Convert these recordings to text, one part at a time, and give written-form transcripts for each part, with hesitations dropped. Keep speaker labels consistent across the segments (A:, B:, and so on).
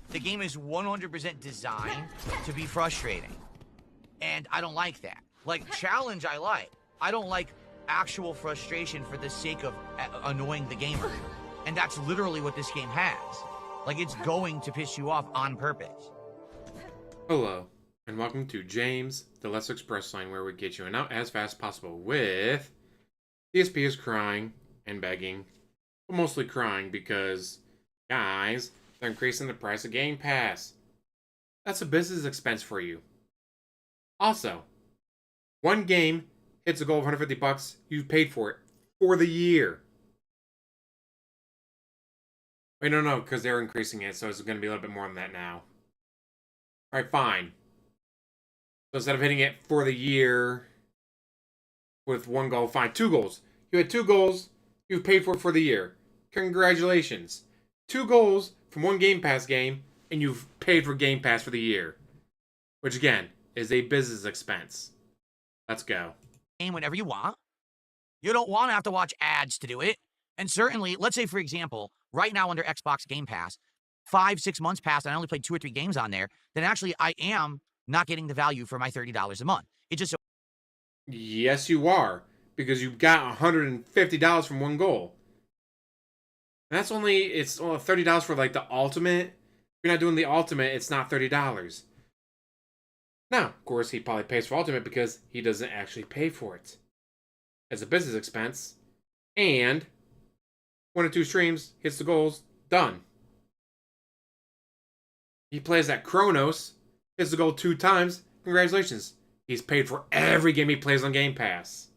A: The game is 100% designed to be frustrating. And I don't like that. Like, challenge I like. I don't like actual frustration for the sake of annoying the gamer. And that's literally what this game has. Like, it's going to piss you off on purpose.
B: Hello, and welcome to James, the Let's Express line, where we get you out as fast as possible with DSP is crying and begging, but mostly crying because, guys, they're increasing the price of Gamepass. That's a business expense for you. Also, one game hits a goal of $150, you've paid for it for the year. Wait, no, because they're increasing it, so it's going to be a little bit more than that now. Alright, fine. So instead of hitting it for the year with one goal, fine, 2 goals. You had 2 goals, you've paid for the year. Congratulations. 2 goals from one Game Pass game, and you've paid for Game Pass for the year. Which, again, is a business expense. Let's go.
A: Game whenever you want. You don't want to have to watch ads to do it. And certainly, let's say, for example, right now under Xbox Game Pass, 5-6 months passed and I only played 2 or 3 games on there, then actually I am not getting the value for my $30 a month. It just...
B: Yes, you are. Because you got $150 from one goal. And that's only... It's only $30 for, like, the ultimate. If you're not doing the ultimate, it's not $30. Now, of course, he probably pays for ultimate because he doesn't actually pay for it. As a business expense. And 1 or 2 streams, hits the goals, done. He plays that Chronos, hits the goal 2 times. Congratulations. He's paid for every game he plays on Game Pass.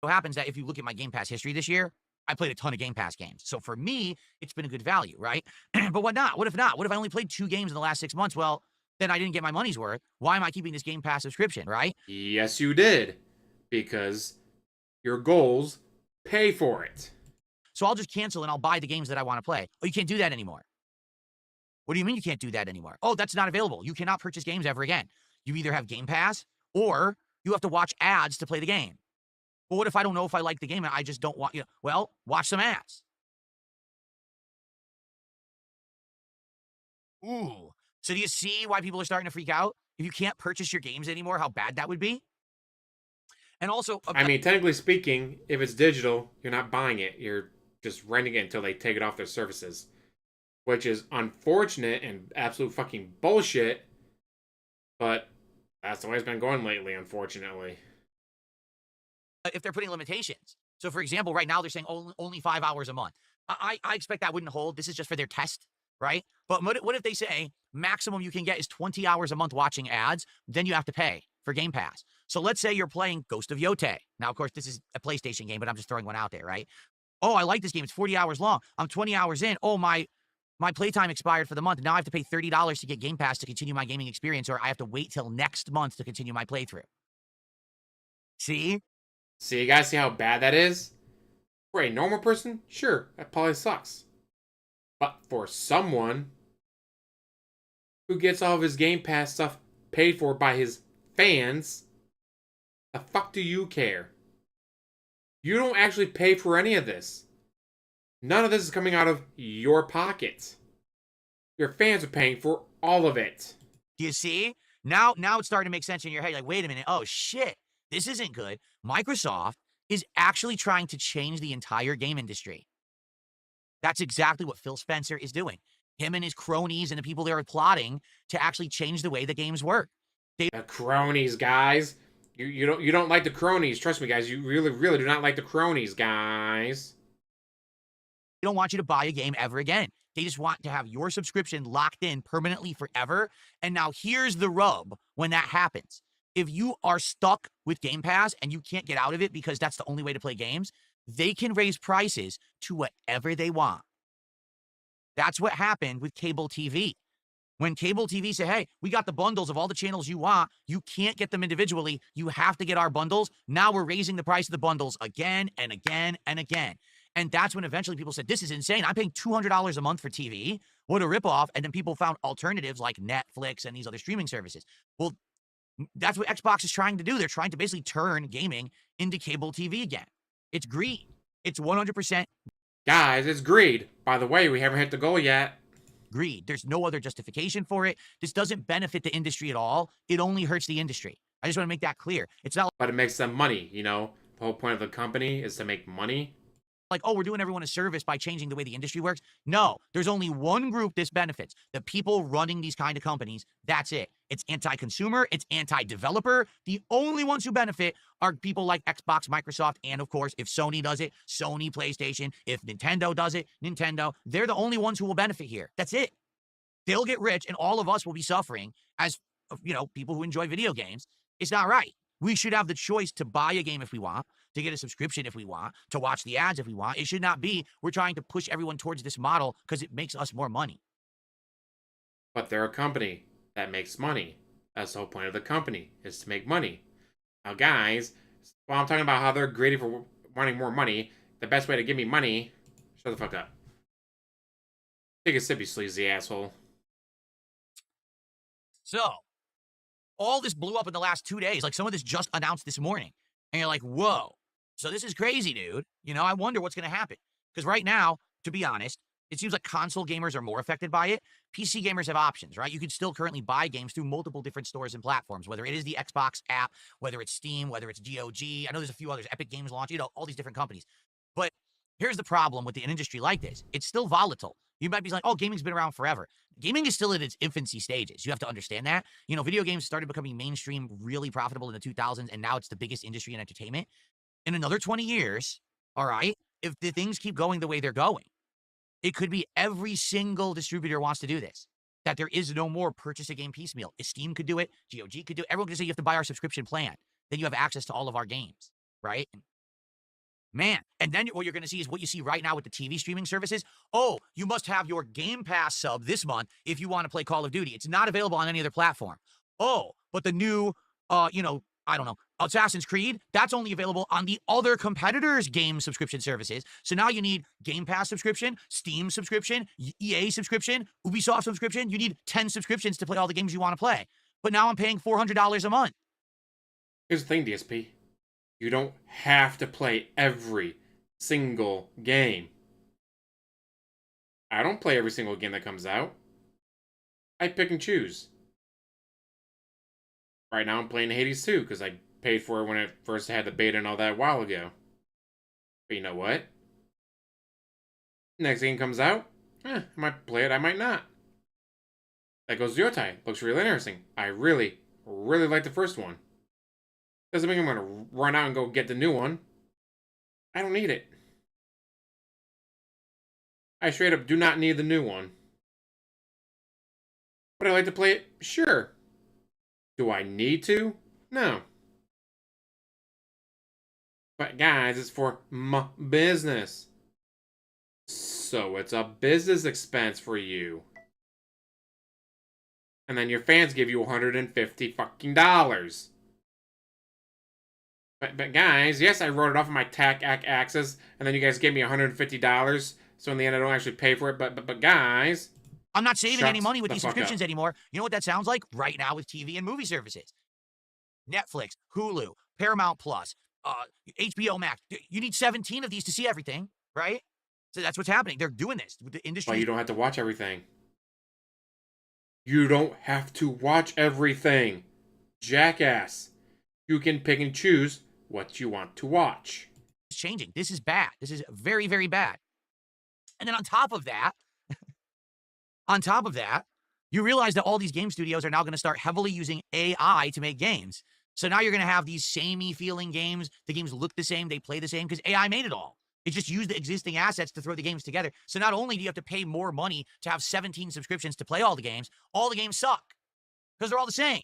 A: So happens that if you look at my Game Pass history this year, I played a ton of Game Pass games. So for me, it's been a good value, right? But what not? What if not? What if I only played 2 games in the last 6 months? Well, then I didn't get my money's worth. Why am I keeping this Game Pass subscription, right?
B: Yes, you did. Because your goals pay for it.
A: So I'll just cancel and I'll buy the games that I want to play. Oh, you can't do that anymore. What do you mean you can't do that anymore? Oh, that's not available. You cannot purchase games ever again. You either have Game Pass or you have to watch ads to play the game. Well, what if I don't know if I like the game and I just don't want, well, watch some ads. Ooh. So do you see why people are starting to freak out? If you can't purchase your games anymore, how bad that would be? And also...
B: I mean, technically speaking, if it's digital, you're not buying it. You're just renting it until they take it off their services. Which is unfortunate and absolute fucking bullshit. But that's the way it's been going lately, unfortunately.
A: If they're putting limitations. So, for example, right now they're saying only 5 hours a month. I expect that wouldn't hold. This is just for their test, right? But what if they say maximum you can get is 20 hours a month watching ads? Then you have to pay for Game Pass. So let's say you're playing Ghost of Yeti. Now, of course, this is a PlayStation game, but I'm just throwing one out there, right? Oh, I like this game. It's 40 hours long. I'm 20 hours in. Oh, my playtime expired for the month. Now I have to pay $30 to get Game Pass to continue my gaming experience, or I have to wait till next month to continue my playthrough. See?
B: See, you guys see how bad that is? For a normal person, sure, that probably sucks. But for someone who gets all of his Game Pass stuff paid for by his fans, the fuck do you care? You don't actually pay for any of this. None of this is coming out of your pocket. Your fans are paying for all of it.
A: Do you see? Now it's starting to make sense in your head. You're like, wait a minute. Oh, shit. This isn't good. Microsoft is actually trying to change the entire game industry. That's exactly what Phil Spencer is doing. Him and his cronies and the people there are plotting to actually change the way the games work.
B: The cronies, guys. You don't like the cronies. Trust me, guys. You really do not like the cronies, guys.
A: They don't want you to buy a game ever again. They just want to have your subscription locked in permanently forever. And now here's the rub when that happens. If you are stuck with Game Pass and you can't get out of it because that's the only way to play games, they can raise prices to whatever they want. That's what happened with cable TV. When cable TV said, hey, we got the bundles of all the channels you want, you can't get them individually, you have to get our bundles. Now we're raising the price of the bundles again and again and again. And that's when eventually people said, this is insane. I'm paying $200 a month for TV. What a ripoff. And then people found alternatives like Netflix and these other streaming services. Well, that's what Xbox is trying to do. They're trying to basically turn gaming into cable TV again. It's greed. It's 100%
B: Guys, it's greed. By the way, we haven't hit the goal yet.
A: greed. There's no other justification for it. This doesn't benefit the industry at all. It only hurts the industry. I just want to make that clear. It's not
B: But it makes them money, you know? The whole point of the company is to make money.
A: like, oh, we're doing everyone a service by changing the way the industry works. No, there's only one group this benefits. The people running these kind of companies. That's it. It's anti-consumer. It's anti-developer. The only ones who benefit are people like Xbox, Microsoft, and of course, if Sony does it, Sony, PlayStation. If Nintendo does it, Nintendo. They're the only ones who will benefit here. That's it. They'll get rich, and all of us will be suffering as, people who enjoy video games. It's not right. We should have the choice to buy a game if we want, to get a subscription if we want, to watch the ads if we want. It should not be we're trying to push everyone towards this model because it makes us more money.
B: But they're a company that makes money. That's the whole point of the company, is to make money. Now, guys, while I'm talking about how they're greedy for wanting more money, the best way to give me money... Shut the fuck up. Take a sip, you sleazy asshole.
A: So, all this blew up in the last 2 days. Like, some of this just announced this morning. And you're like, whoa. So this is crazy, dude. I wonder what's going to happen. Because right now, to be honest, it seems like console gamers are more affected by it. PC gamers have options, right? You can still currently buy games through multiple different stores and platforms, whether it is the Xbox app, whether it's Steam, whether it's GOG. I know there's a few others, Epic Games launch, all these different companies. But here's the problem with an industry like this. It's still volatile. You might be like, oh, gaming's been around forever. Gaming is still in its infancy stages. You have to understand that. Video games started becoming mainstream, really profitable in the 2000s, and now it's the biggest industry in entertainment. In another 20 years, all right, if the things keep going the way they're going, it could be every single distributor wants to do this. That there is no more purchase a game piecemeal. Steam could do it. GOG could do it. Everyone could say you have to buy our subscription plan. Then you have access to all of our games, right? Man, and then what you're going to see is what you see right now with the TV streaming services. Oh, you must have your Gamepass sub this month if you want to play Call of Duty. It's not available on any other platform. Oh, but the new, I don't know, Assassin's Creed, that's only available on the other competitors' game subscription services. So now you need Game Pass subscription, Steam subscription, EA subscription, Ubisoft subscription. You need 10 subscriptions to play all the games you want to play. But now I'm paying $400 a month.
B: Here's the thing, DSP. You don't have to play every single game. I don't play every single game that comes out. I pick and choose. Right now I'm playing Hades 2 because I paid for it when it first had the beta and all that a while ago. But you know what? Next game comes out, I might play it, I might not. That goes Yotai. Looks really interesting. I really, really like the first one. Doesn't mean I'm going to run out and go get the new one. I don't need it. I straight up do not need the new one. Would I like to play it? Sure. Do I need to? No. But guys, it's for my business. So it's a business expense for you. And then your fans give you $150 fucking dollars. But guys, yes, I wrote it off of my TAC access, and then you guys gave me $150, so in the end I don't actually pay for it, but guys...
A: I'm not saving any money with these subscriptions anymore. You know what that sounds like? Right now with TV and movie services. Netflix, Hulu, Paramount Plus, HBO Max. You need 17 of these to see everything, right? So that's what's happening. They're doing this with the industry.
B: Well, you don't have to watch everything. You don't have to watch everything. Jackass. You can pick and choose what you want to watch.
A: It's changing. This is bad. This is very, very bad. And then on top of that, you realize that all these game studios are now going to start heavily using AI to make games. So now you're going to have these samey feeling games. The games look the same. They play the same because AI made it all. It just used the existing assets to throw the games together. So not only do you have to pay more money to have 17 subscriptions to play all the games suck because they're all the same.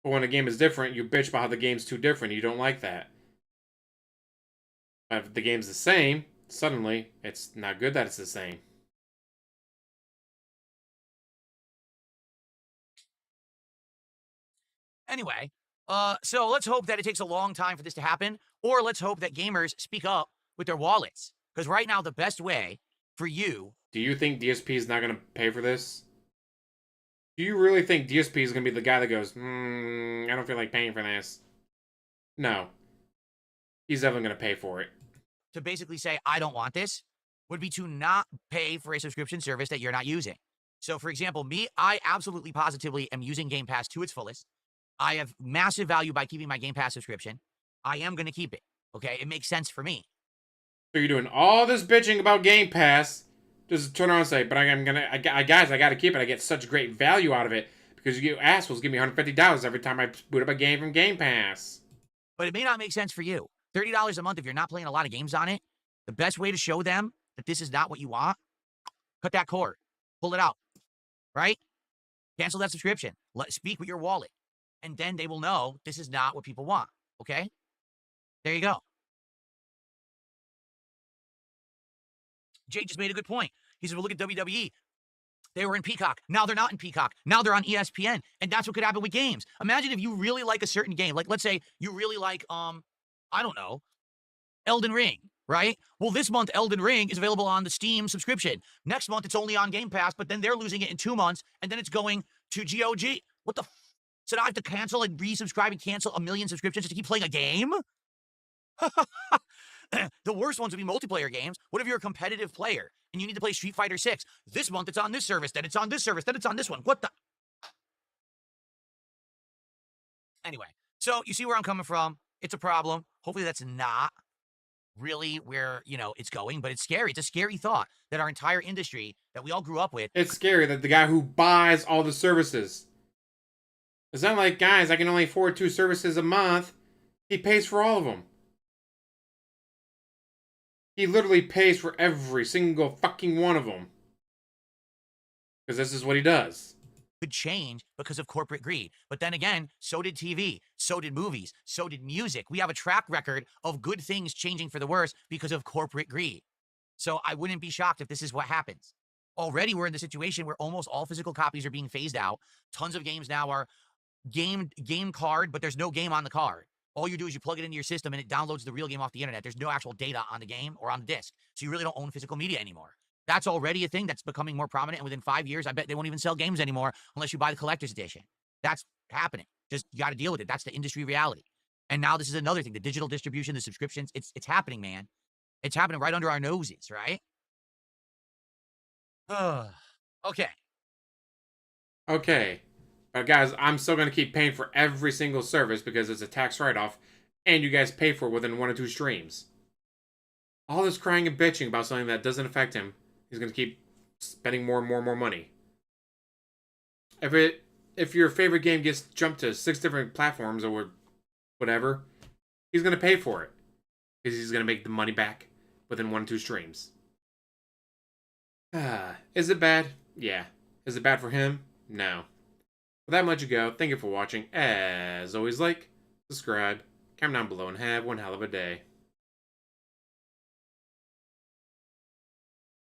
B: But when a game is different, you bitch about how the game's too different. You don't like that. But if the game's the same, suddenly it's not good that it's the same.
A: Anyway, so let's hope that it takes a long time for this to happen, or let's hope that gamers speak up with their wallets. Because right now, the best way for you...
B: Do you think DSP is not going to pay for this? Do you really think DSP is going to be the guy that goes, I don't feel like paying for this? No. He's definitely going to pay for it.
A: To basically say, I don't want this. would be to not pay for a subscription service that you're not using. So, for example, me, I absolutely positively am using Game Pass to its fullest. I have massive value by keeping my Game Pass subscription. I am going to keep it. Okay, it makes sense for me.
B: So you're doing all this bitching about Game Pass, just turn around and say, "But guys, I gotta keep it. I get such great value out of it because you assholes give me $150 every time I boot up a game from Game Pass."
A: But it may not make sense for you. $30 a month if you're not playing a lot of games on it. The best way to show them that this is not what you want, cut that cord, pull it out, right? Cancel that subscription. Speak with your wallet. And then they will know this is not what people want. Okay? There you go. Jay just made a good point. He said, well, look at WWE. They were in Peacock. Now they're not in Peacock. Now they're on ESPN. And that's what could happen with games. Imagine if you really like a certain game. Like, let's say you really like, I don't know, Elden Ring, right? Well, this month, Elden Ring is available on the Steam subscription. Next month, it's only on Game Pass, but then they're losing it in 2 months, and then it's going to GOG. What the So now I have to cancel and resubscribe and cancel a million subscriptions just to keep playing a game? The worst ones would be multiplayer games. What if you're a competitive player and you need to play Street Fighter 6? This month it's on this service, then it's on this service, then it's on this one. What the? Anyway, so you see where I'm coming from. It's a problem. Hopefully that's not really where, it's going, but it's scary. It's a scary thought that our entire industry that we all grew up with.
B: It's scary that the guy who buys all the services. It's not like, guys, I can only afford 2 services a month. He pays for all of them. He literally pays for every single fucking one of them. Because this is what he does.
A: Could change because of corporate greed. But then again, so did TV, so did movies, so did music. We have a track record of good things changing for the worse because of corporate greed. So I wouldn't be shocked if this is what happens. Already we're in the situation where almost all physical copies are being phased out. Tons of games now are game card, but there's no game on the card. All you do is you plug it into your system and it downloads the real game off the internet. There's no actual data on the game or on the disc. So you really don't own physical media anymore. That's already a thing that's becoming more prominent. And within 5 years, I bet they won't even sell games anymore unless you buy the collector's edition. That's happening. Just, you got to deal with it. That's the industry reality. And now this is another thing. The digital distribution, the subscriptions, it's happening, man. It's happening right under our noses, right? Okay.
B: Okay. But guys, I'm still going to keep paying for every single service because it's a tax write-off, and you guys pay for it within 1 or 2 streams. All this crying and bitching about something that doesn't affect him, he's going to keep spending more and more and more money. If your favorite game gets jumped to 6 different platforms or whatever, he's going to pay for it. Because he's going to make the money back within 1 or 2 streams. Is it bad? Yeah. Is it bad for him? No. With that much ago, thank you for watching. As always, like, subscribe, comment down below, and have one hell of a day.